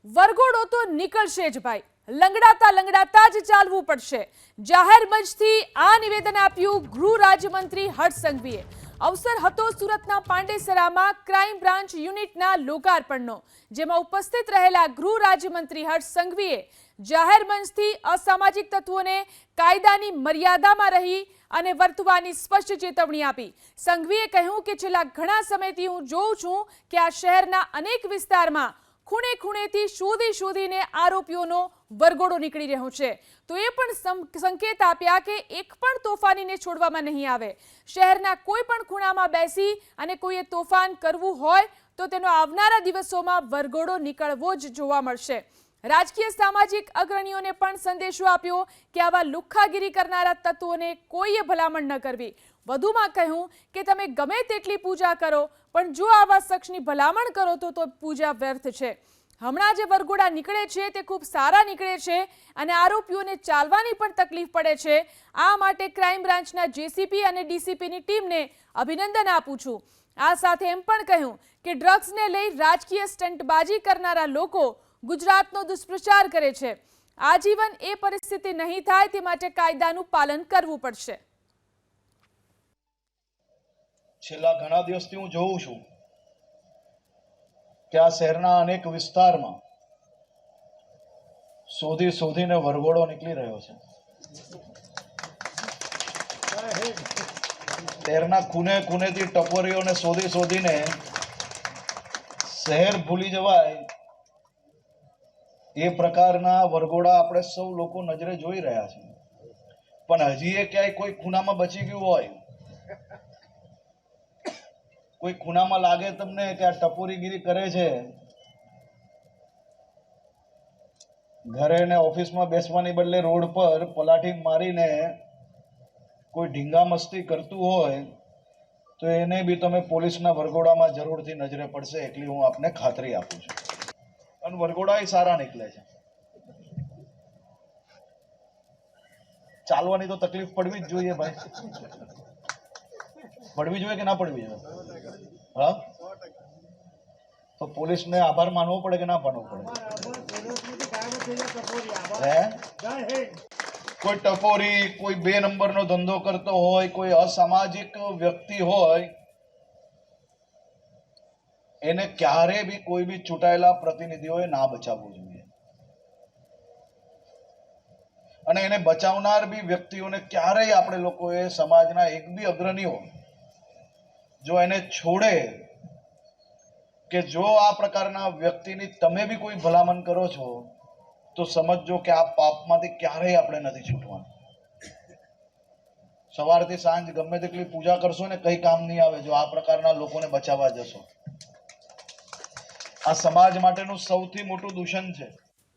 વરઘોડો તો નીકળશે જ ભાઈ, લંગડાતા લંગડાતા જ ચાલવું પડશે। જાહેર મંચથી આ નિવેદન આપ્યું ગૃહ રાજ્યમંત્રી હર્ષ સંઘવીએ। અવસર હતો સુરતના પાંડેસરામાં ક્રાઇમ બ્રાન્ચ યુનિટના લોકાર્પણનો, જેમાં ઉપસ્થિત રહેલા ગૃહ રાજ્યમંત્રી હર્ષ સંઘવીએ જાહેર મંચથી અસામાજિક તત્વોને કાયદાની મર્યાદામાં રહી અને વર્તવાની સ્પષ્ટ ચેતવણી આપી। સંઘવીએ કહ્યું કે છેલ્લા ઘણા સમયથી હું જોઉં છું કે આ શહેરના અનેક વિસ્તારમાં ખૂણે ખૂણેથી શોધીને આરોપીઓનો વરઘોડો નીકળી રહ્યો છે, તો એ પણ સંકેત આપ્યા કે એક પણ તોફાનીને છોડવામાં નહીં આવે। શહેરના કોઈ પણ ખૂણામાં બેસી અને કોઈએ તોફાન કરવું હોય તો તેનો આવનારા દિવસોમાં વરઘોડો નીકળવો જ જોવા મળશે। રાજકીય સામાજિક અગ્રણીઓને પણ સંદેશો આપ્યો કે આવા લુખ્ખાગીરી કરનારા તત્વોને કોઈએ ભલામણ ન કરવી। વધુમાં કહ્યું કે તમે ગમે તેટલી પૂજા કરો, પણ જો આવા શખ્સની ભલામણ કરો તો પૂજા વ્યર્થ છે। હમણાં જે વરઘોડા નીકળે છે તે ખૂબ સારા નીકળે છે અને આરોપીઓને ચાલવાની પણ તકલીફ પડે છે। આ માટે ક્રાઇમ બ્રાન્ચના જેસીપી અને ડીસીપીની ટીમને અભિનંદન આપું છું। આ સાથે એમ પણ કહ્યું કે ડ્રગ્સને લઈ રાજકીય સ્ટંટબાજી કરનારા લોકો ગુજરાતનો દુષ્પ્રચાર કરે છે। આજીવન એ પરિસ્થિતિ નહીં થાય તે માટે કાયદાનું પાલન કરવું પડશે। છેલ્લા ઘણા દિવસથી હું જોઉં છું કે આ શહેરના અનેક વિસ્તારમાં શોધીને વરઘોડો નીકળી રહ્યો છે। શહેરના ખૂણેથી ટપોરીઓને શોધીને શહેર ભૂલી જવાય એ પ્રકારના વરઘોડા આપણે સૌ લોકો નજરે જોઈ રહ્યા છીએ, પણ હજી એ ક્યાંય કોઈ ખૂણામાં બચી ગયું હોય, કોઈ ખૂણામાં લાગે તમને કે આ ટપોરીગીરી કરે છે, ઘરે ને ઓફિસમાં બેસવાની બદલે રોડ પર પલાઠી મારીને કોઈ ઢીંગા મસ્તી કરતું હોય તો એને બી તમે પોલીસના વરઘોડામાં જરૂરથી નજરે પડશે, એટલી હું આપને ખાતરી આપું છું। અને વરઘોડા એ સારા નીકળે છે। ચાલવાની તો તકલીફ પડવી જ જોઈએ ભાઈ, પડવી જોઈએ કે ના પડવી જોઈએ? હા, તો પોલીસને આભાર માનવો પડે કે ના માનવો પડે? કોઈ ટપોરી, કોઈ 2 નંબરનો ધંધો કરતો હોય, કોઈ અસામાજિક વ્યક્તિ હોય, એને ક્યારે બી કોઈ બી ચૂંટાયેલા પ્રતિનિધિઓએ ના બચાવવું જોઈએ, અને એને બચાવનાર બી વ્યક્તિઓને ક્યારેય આપણે લોકોએ સમાજના એક બી અગ્રણીઓ જો એને છોડે કે જો આ પ્રકારના વ્યક્તિની તમે બી કોઈ ભલામણ કરો છો તો સમજજો કે આ પાપમાંથી ક્યારેય આપણે નથી છૂટવાનું। સવારથી સાંજ ગમે તેટલી પૂજા કરશો ને કઈ કામ નહીં આવે જો આ પ્રકારના લોકોને બચાવવા જશો। આ સમાજ માટેનું સૌથી મોટું દૂષણ છે।